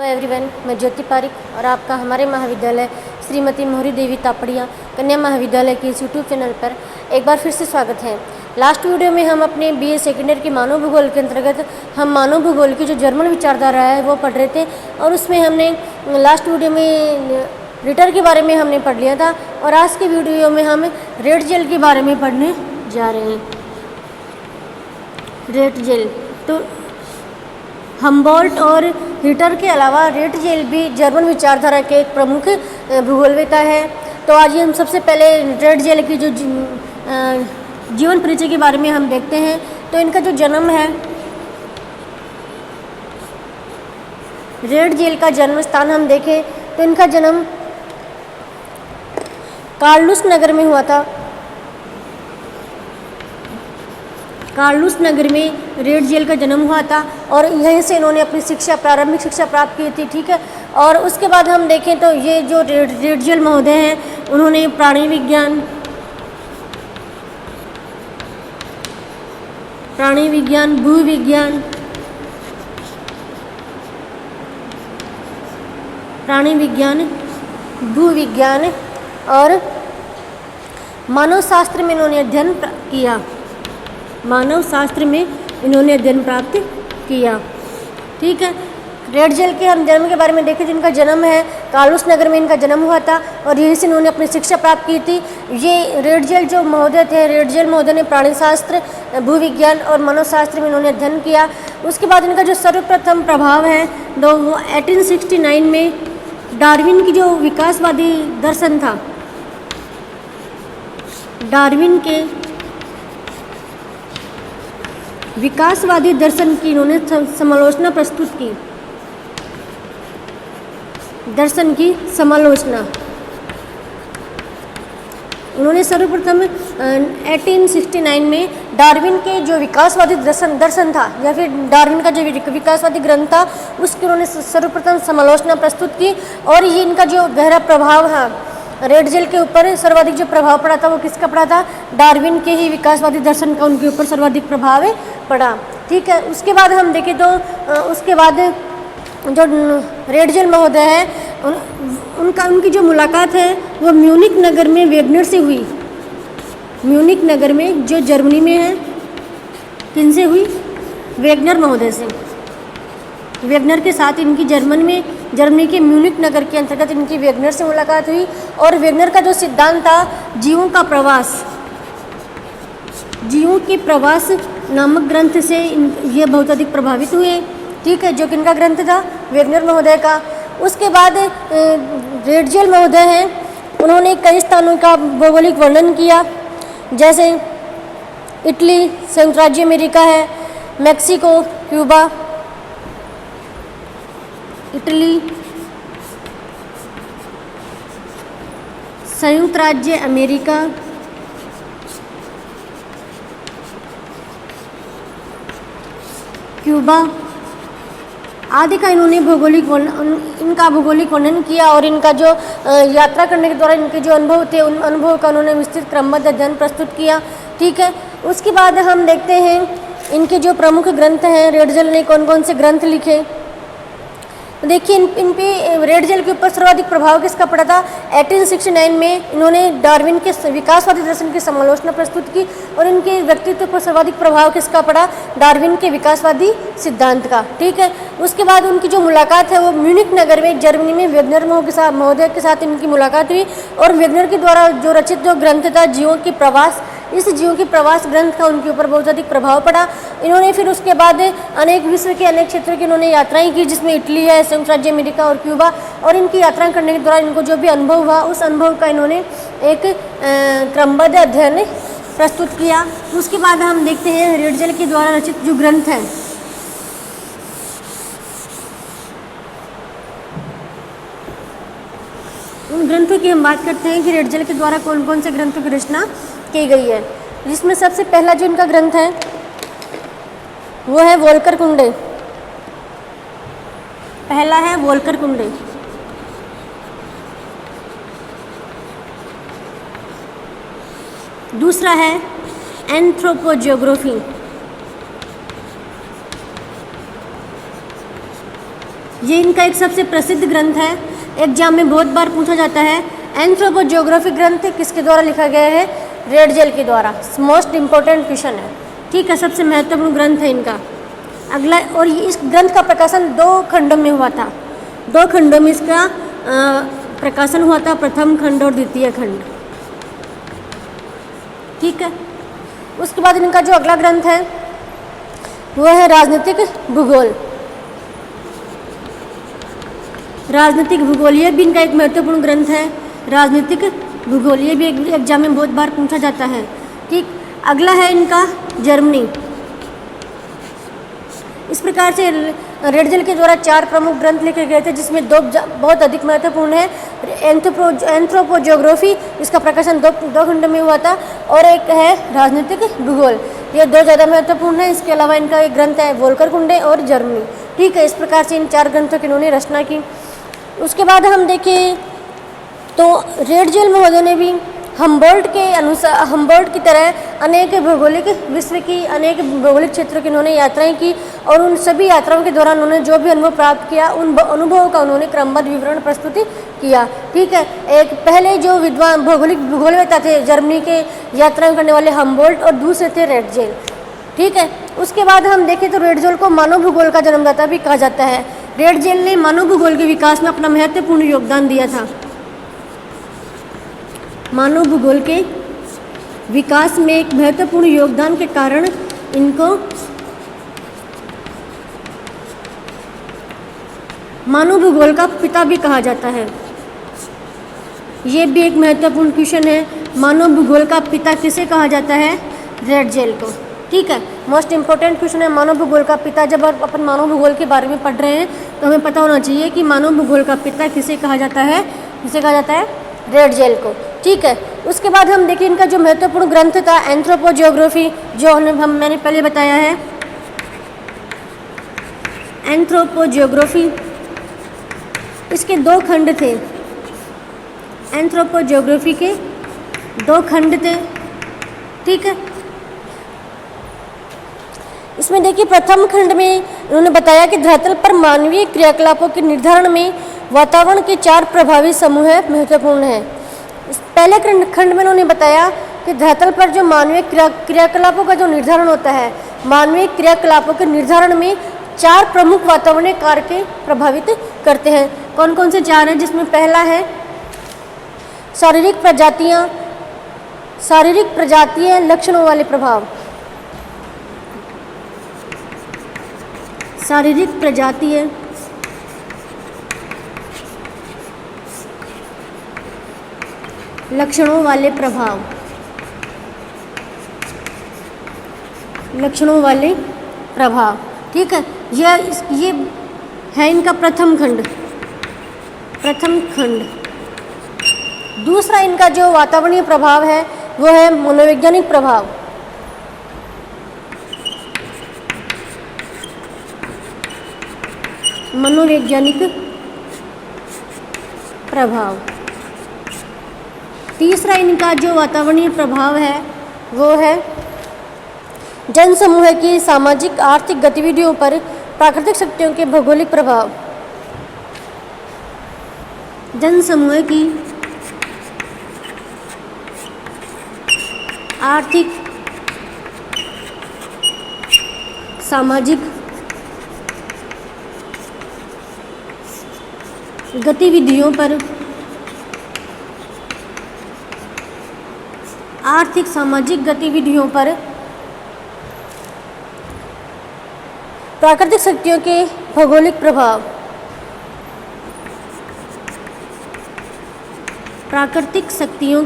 Hello everyone, मैं ज्योति पारिक और आपका हमारे महाविद्यालय श्रीमती मोहरी देवी तापड़िया कन्या महाविद्यालय के इस यूट्यूब चैनल पर एक बार फिर से स्वागत है। लास्ट वीडियो में हम अपने बीए सेकेंड ईयर के मानव भूगोल के अंतर्गत हम मानव भूगोल की जो जर्मन विचारधारा है वो पढ़ रहे थे और उसमें हमने लास्ट वीडियो में रिटर के बारे में हमने पढ़ लिया था और आज के वीडियो में हम रेड जेल के बारे में पढ़ने जा रहे हैं। रेड जेल तो हम्बोल्ट और रिटर के अलावा रेड जेल भी जर्मन विचारधारा के एक प्रमुख भूगोलवेता है। तो आज हम सबसे पहले रेड जेल की जो जीवन परिचय के बारे में हम देखते हैं। तो इनका जो जन्म है, रेड जेल का जन्म स्थान हम देखें तो इनका जन्म कार्लुस नगर में हुआ था। कार्लुस नगर में रेड जेल का जन्म हुआ था और यहीं से इन्होंने अपनी प्रारंभिक शिक्षा प्राप्त की थी। ठीक है, और उसके बाद हम देखें तो ये जो रेड जेल महोदय हैं उन्होंने प्राणी विज्ञान, भूविज्ञान और मानव शास्त्र में इन्होंने अध्ययन किया। प्राप्त किया। ठीक है, रेड जेल के हम जन्म के बारे में देखें। जिनका जन्म है कार्लुस नगर में इनका जन्म हुआ था और यहीं से इन्होंने अपनी शिक्षा प्राप्त की थी। ये रेड जेल जो महोदय थे, रेड जेल महोदय ने प्राणी शास्त्र, भूविज्ञान और मनोशास्त्र में इन्होंने अध्ययन किया। उसके बाद इनका जो सर्वप्रथम प्रभाव है वो 1869 में डार्विन की जो विकासवादी दर्शन था, डार्विन के विकासवादी दर्शन की इन्होंने समालोचना प्रस्तुत की। दर्शन की समालोचना उन्होंने सर्वप्रथम 1869 में डार्विन के जो विकासवादी दर्शन था या फिर डार्विन का जो विकासवादी ग्रंथ था उसकी उन्होंने सर्वप्रथम समालोचना प्रस्तुत की। और ये इनका जो गहरा प्रभाव है रेड जेल के ऊपर सर्वाधिक जो प्रभाव पड़ा था वो किसका पड़ा था? डार्विन के ही विकासवादी दर्शन का उनके ऊपर सर्वाधिक प्रभाव पड़ा। ठीक है, उसके बाद हम देखें तो उसके बाद जो रेड जेल महोदय है उनकी जो मुलाकात है वो म्यूनिक नगर में वेगनर से हुई। म्यूनिक नगर में जो जर्मनी में है, किनसे हुई? वेगनर महोदय से। वेगनर के साथ इनकी जर्मनी के म्यूनिक नगर के अंतर्गत इनकी वेगनर से मुलाकात हुई। और वेगनर का जो सिद्धांत था जीवों के प्रवास नामक ग्रंथ से ये बहुत अधिक प्रभावित हुए। ठीक है, जो कि इनका ग्रंथ था वेगनर महोदय का। उसके बाद रेड जेल महोदय हैं, उन्होंने कई स्थानों का भौगोलिक वर्णन किया, जैसे इटली, संयुक्त राज्य अमेरिका है, मैक्सिको, क्यूबा, इटली, संयुक्त राज्य अमेरिका, क्यूबा आदि का इन्होंने भौगोलिक वर्णन किया। और इनका जो यात्रा करने के दौरान इनके जो अनुभव थे उन अनुभव का उन्होंने विस्तृत क्रमबद्ध अध्ययन प्रस्तुत किया। ठीक है, उसके बाद हम देखते हैं इनके जो प्रमुख ग्रंथ हैं, रेड जेल ने कौन कौन से ग्रंथ लिखे। देखिए इन पे रेड जेल के ऊपर सर्वाधिक प्रभाव किसका पड़ा था? 1869 में इन्होंने डार्विन के विकासवादी दर्शन की समालोचना प्रस्तुत की और इनके व्यक्तित्व पर सर्वाधिक प्रभाव किसका पड़ा? डार्विन के विकासवादी सिद्धांत का। ठीक है, उसके बाद उनकी जो मुलाकात है वो म्यूनिक नगर में जर्मनी में वेगनर महोदय के साथ इनकी मुलाकात हुई। और वेगनर के द्वारा जो रचित जो ग्रंथ था जीवों के प्रवास ग्रंथ का उनके ऊपर बहुत अधिक प्रभाव पड़ा। इन्होंने फिर उसके बाद विश्व के अनेक क्षेत्रों की इन्होंने यात्राएं की, जिसमें इटली है, संयुक्त राज्य अमेरिका और क्यूबा। और इनकी यात्राएं करने के दौरान इनको जो भी अनुभव हुआ उस अनुभव का इन्होंने एक क्रमबद्ध अध्ययन प्रस्तुत किया। उसके बाद हम देखते हैं रेड जेल के द्वारा रचित जो ग्रंथ हैं, उन ग्रंथों की हम बात करते हैं कि रेड जेल के द्वारा कौन कौन से ग्रंथों की रचना की गई है। जिसमें सबसे पहला जो इनका ग्रंथ है वो है वोल्कर कुंडे। पहला है वोल्कर कुंडे। दूसरा है एंथ्रोपोजियोग्राफी। ये इनका एक सबसे प्रसिद्ध ग्रंथ है, एग्जाम में बहुत बार पूछा जाता है। एंथ्रोपोजियोग्राफी ग्रंथ किसके द्वारा लिखा गया है? रेडजेल के द्वारा। मोस्ट इंपॉर्टेंट क्वेश्चन है, ठीक है, सबसे महत्वपूर्ण ग्रंथ है इनका। अगला, और ये इस ग्रंथ का प्रकाशन 2 खंडों में हुआ था। 2 खंडों में इसका प्रकाशन हुआ था, प्रथम खंड और द्वितीय खंड, ठीक है। उसके बाद इनका जो अगला ग्रंथ है वो है राजनीतिक भूगोल। राजनीतिक भूगोल, ये भी इनका एक महत्वपूर्ण ग्रंथ है, राजनीतिक भूगोल। ये भी एग्जाम में बहुत बार पूछा जाता है, ठीक। अगला है इनका जर्मनी। इस प्रकार से रेडजेल के द्वारा 4 प्रमुख ग्रंथ लिखे गए थे, जिसमें 2 बहुत अधिक महत्वपूर्ण है। एंथ्रोपोजियोग्राफी, इसका प्रकाशन 2 खंड में हुआ था, और एक है राजनीतिक भूगोल, ये 2 ज़्यादा महत्वपूर्ण है। इसके अलावा इनका एक ग्रंथ है वोल्कर कुंडे और जर्मनी, ठीक है। इस प्रकार से इन 4 ग्रंथों की इन्होंने रचना की। उसके बाद हम देखें तो रेडजेल महोदय ने भी हम्बोल्ट की तरह अनेक भौगोलिक विश्व की अनेक भौगोलिक क्षेत्रों की इन्होंने यात्राएं की, और उन सभी यात्राओं के दौरान उन्होंने जो भी अनुभव प्राप्त किया, उन अनुभवों का उन्होंने क्रमबद्ध विवरण प्रस्तुत किया, ठीक है। एक पहले जो विद्वान भूगोलवेत्ता थे जर्मनी के यात्राएं करने वाले हम्बोल्ट, और दूसरे थे रेडजेल, ठीक है। उसके बाद हम देखें तो रेडजेल को मानव भूगोल का जन्मदाता भी कहा जाता है। रेडजेल ने मानव भूगोल के विकास में अपना महत्वपूर्ण योगदान दिया था। मानव भूगोल के विकास में एक महत्वपूर्ण योगदान के कारण इनको मानव भूगोल का पिता भी कहा जाता है। ये भी एक महत्वपूर्ण क्वेश्चन है, मानव भूगोल का पिता किसे कहा जाता है? रेडजेल को, ठीक है। मोस्ट इंपॉर्टेंट क्वेश्चन है, मानव भूगोल का पिता। जब अपन मानव भूगोल के बारे में पढ़ रहे हैं तो हमें पता होना चाहिए कि मानव भूगोल का पिता किसे कहा जाता है? किसे कहा जाता है? रेडजेल को, ठीक है। उसके बाद हम देखिए इनका जो महत्वपूर्ण ग्रंथ था एंथ्रोपोजियोग्राफी, जो मैंने पहले बताया है। एंथ्रोपोजियोग्राफी, इसके 2 खंड थे। एंथ्रोपोजियोग्राफी के 2 खंड थे, ठीक है। इसमें देखिए प्रथम खंड में उन्होंने बताया कि धरातल पर मानवीय क्रियाकलापों के निर्धारण में वातावरण के 4 प्रभावी समूह महत्वपूर्ण है। इस पहले खंड में उन्होंने बताया कि धरातल पर जो मानवीय क्रियाकलापों का जो निर्धारण होता है, मानवीय क्रियाकलापों के निर्धारण में 4 प्रमुख वातावरणीय कारक प्रभावित करते हैं। कौन कौन से 4 हैं? जिसमें पहला है शारीरिक प्रजातीय लक्षणों वाले प्रभाव। शारीरिक प्रजातीय लक्षणों वाले प्रभाव, लक्षणों वाले प्रभाव, ठीक है। ये है इनका प्रथम खंड। दूसरा इनका जो वातावरणीय प्रभाव है वो है मनोवैज्ञानिक प्रभाव। मनोवैज्ञानिक प्रभाव। तीसरा इनका जो वातावरणीय प्रभाव है वो है जनसमूह की सामाजिक आर्थिक गतिविधियों पर प्राकृतिक शक्तियों के भौगोलिक प्रभाव। जनसमूह की आर्थिक सामाजिक गतिविधियों पर आर्थिक सामाजिक गतिविधियों पर प्राकृतिक शक्तियों के भौगोलिक प्रभाव। प्राकृतिक शक्तियों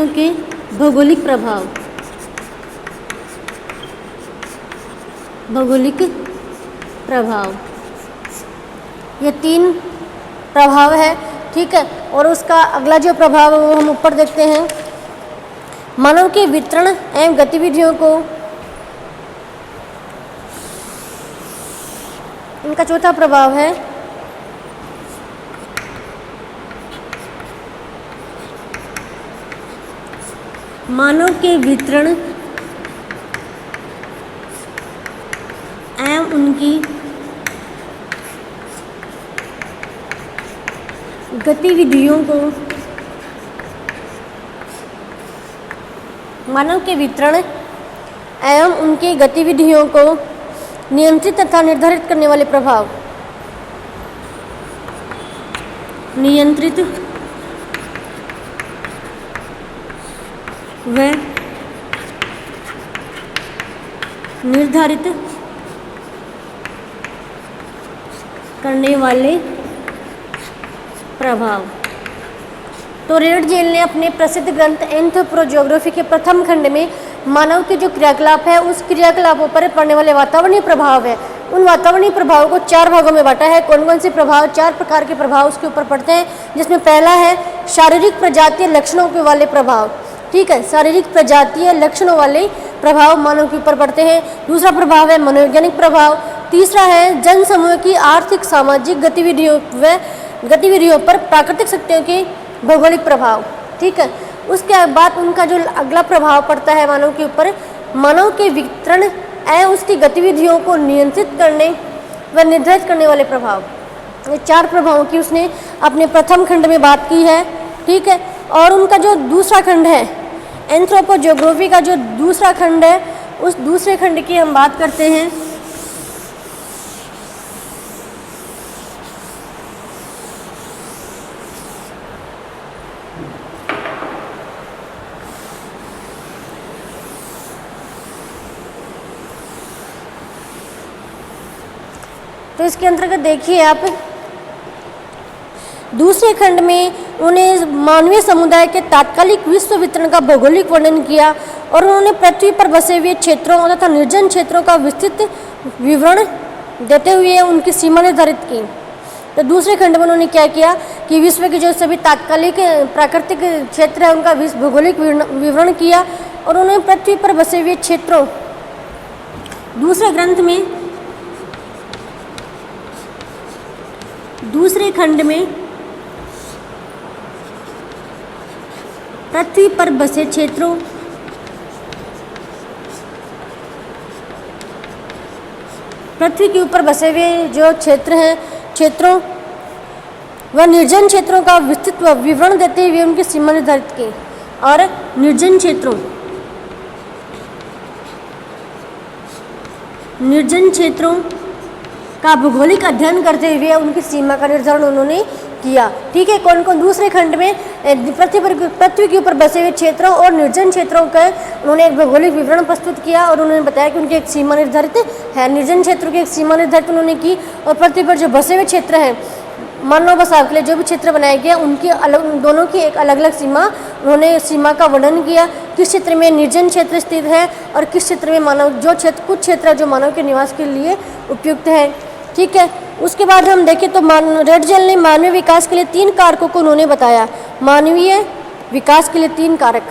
के भौगोलिक प्रभाव। भौगोलिक प्रभाव, ये 3 प्रभाव है, ठीक है। और उसका अगला जो प्रभाव है वो हम ऊपर देखते हैं। मानव के वितरण एवं गतिविधियों को, इनका चौथा प्रभाव है मानव के वितरण एवं उनकी गतिविधियों को मानव के वितरण एवं उनकी गतिविधियों को नियंत्रित तथा निर्धारित करने वाले प्रभाव, नियंत्रित व निर्धारित करने वाले प्रभाव। तो रेडजेल ने अपने प्रसिद्ध ग्रंथ एंथ्रोपोज्योग्राफी के प्रथम खंड में मानव के जो क्रियाकलाप है उस क्रियाकलापों पर पड़ने वाले वातावरणीय प्रभाव है, उन वातावरणीय प्रभावों को 4 भागों में बांटा है। कौन कौन से प्रभाव, 4 प्रकार के प्रभाव उसके ऊपर पड़ते हैं, जिसमें पहला है शारीरिक प्रजातीय लक्षणों के वाले प्रभाव। ठीक है, शारीरिक प्रजातीय लक्षणों वाले प्रभाव मानव के ऊपर पड़ते हैं। दूसरा प्रभाव है मनोवैज्ञानिक प्रभाव। तीसरा है जन समूह की आर्थिक सामाजिक गतिविधियों पर प्राकृतिक शक्तियों के भौगोलिक प्रभाव। ठीक है, उसके बाद उनका जो अगला प्रभाव पड़ता है मानव के ऊपर, मानव के वितरण एवं उसकी गतिविधियों को नियंत्रित करने व निर्धारित करने वाले प्रभाव। ये 4 प्रभावों की उसने अपने प्रथम खंड में बात की है। ठीक है, और उनका जो दूसरा खंड है एंथ्रोपोज्योग्राफी का जो दूसरा खंड है, उस दूसरे खंड की हम बात करते हैं। तो इसके अंतर्गत देखिए आप, दूसरे खंड में उन्हें मानवीय समुदाय के तात्कालिक विश्व वितरण का भौगोलिक वर्णन किया और उन्होंने पृथ्वी पर बसे हुए क्षेत्रों तथा निर्जन क्षेत्रों का विस्तृत विवरण देते हुए उनकी सीमा निर्धारित की। तो दूसरे खंड में उन्होंने क्या किया कि विश्व के जो सभी तात्कालिक प्राकृतिक क्षेत्र है उनका भौगोलिक विवरण किया और उन्होंने पृथ्वी पर बसे हुए क्षेत्रों, दूसरे खंड में पृथ्वी पर बसे क्षेत्रों, पृथ्वी के ऊपर बसे हुए जो क्षेत्र हैं, क्षेत्रों व निर्जन क्षेत्रों का विस्तृत विवरण देते हुए उनकी सीमा निर्धारित की। और निर्जन क्षेत्रों का भौगोलिक अध्ययन करते हुए उनकी सीमा का निर्धारण उन्होंने किया। ठीक है, कौन कौन, दूसरे खंड में पृथ्वी के ऊपर बसे हुए क्षेत्रों और निर्जन क्षेत्रों का उन्होंने एक भौगोलिक विवरण प्रस्तुत किया और उन्होंने बताया कि उनकी एक सीमा निर्धारित है, निर्जन क्षेत्रों की एक सीमा निर्धारित उन्होंने की। और पृथ्वी पर जो बसे हुए क्षेत्र हैं, मानव बसाव के लिए जो भी क्षेत्र बनाया गया उनकी अलग, दोनों की एक अलग अलग सीमा, उन्होंने सीमा का वर्णन किया, किस क्षेत्र में निर्जन क्षेत्र स्थित है और किस क्षेत्र में मानव, जो क्षेत्र, कुछ क्षेत्र जो मानव के निवास के लिए उपयुक्त है। ठीक है, उसके बाद हम देखें तो रेडजेल ने मानवीय विकास के लिए 3 कारकों को उन्होंने बताया। मानवीय विकास के लिए 3 कारक,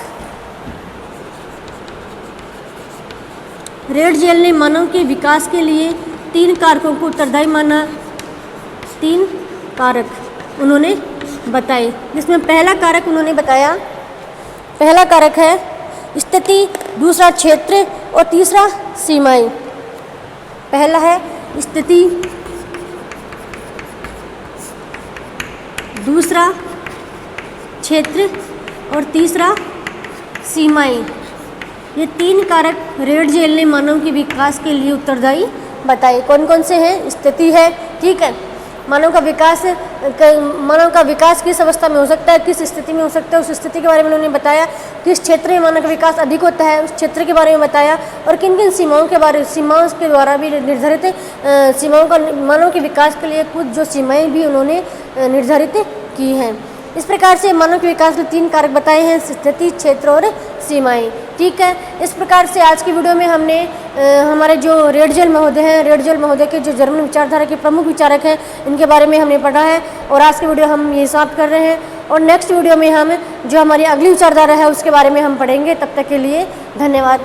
रेडजेल ने मानव के विकास के लिए 3 कारकों को उत्तरदायी माना। 3 कारक उन्होंने बताए, जिसमें पहला कारक उन्होंने बताया, पहला कारक है स्थिति, दूसरा क्षेत्र और तीसरा सीमाएं। पहला है स्थिति, दूसरा क्षेत्र और तीसरा सीमाएं। ये 3 कारक रेडजेल ने मानव के विकास के लिए उत्तरदायी बताए। कौन कौन से हैं? स्थिति है, ठीक है, मानव का विकास किस अवस्था में हो सकता है, किस स्थिति में हो सकता है, उस स्थिति के बारे में उन्होंने बताया। किस क्षेत्र में मानव का विकास अधिक होता है, उस क्षेत्र के बारे में बताया। और किन किन सीमाओं के द्वारा भी निर्धारित सीमाओं का मानव के विकास के लिए कुछ जो सीमाएं भी उन्होंने निर्धारित की हैं। इस प्रकार से मानव के विकास के 3 कारक बताए हैं, स्थिति, क्षेत्र और सीमाएं। ठीक है, इस प्रकार से आज की वीडियो में हमने हमारे जो रेडजेल महोदय हैं, रेडजेल महोदय के जो जर्मन विचारधारा के प्रमुख विचारक हैं, इनके बारे में हमने पढ़ा है। और आज की वीडियो हम ये समाप्त कर रहे हैं और नेक्स्ट वीडियो में हम जो हमारी अगली विचारधारा है उसके बारे में हम पढ़ेंगे। तब तक के लिए धन्यवाद।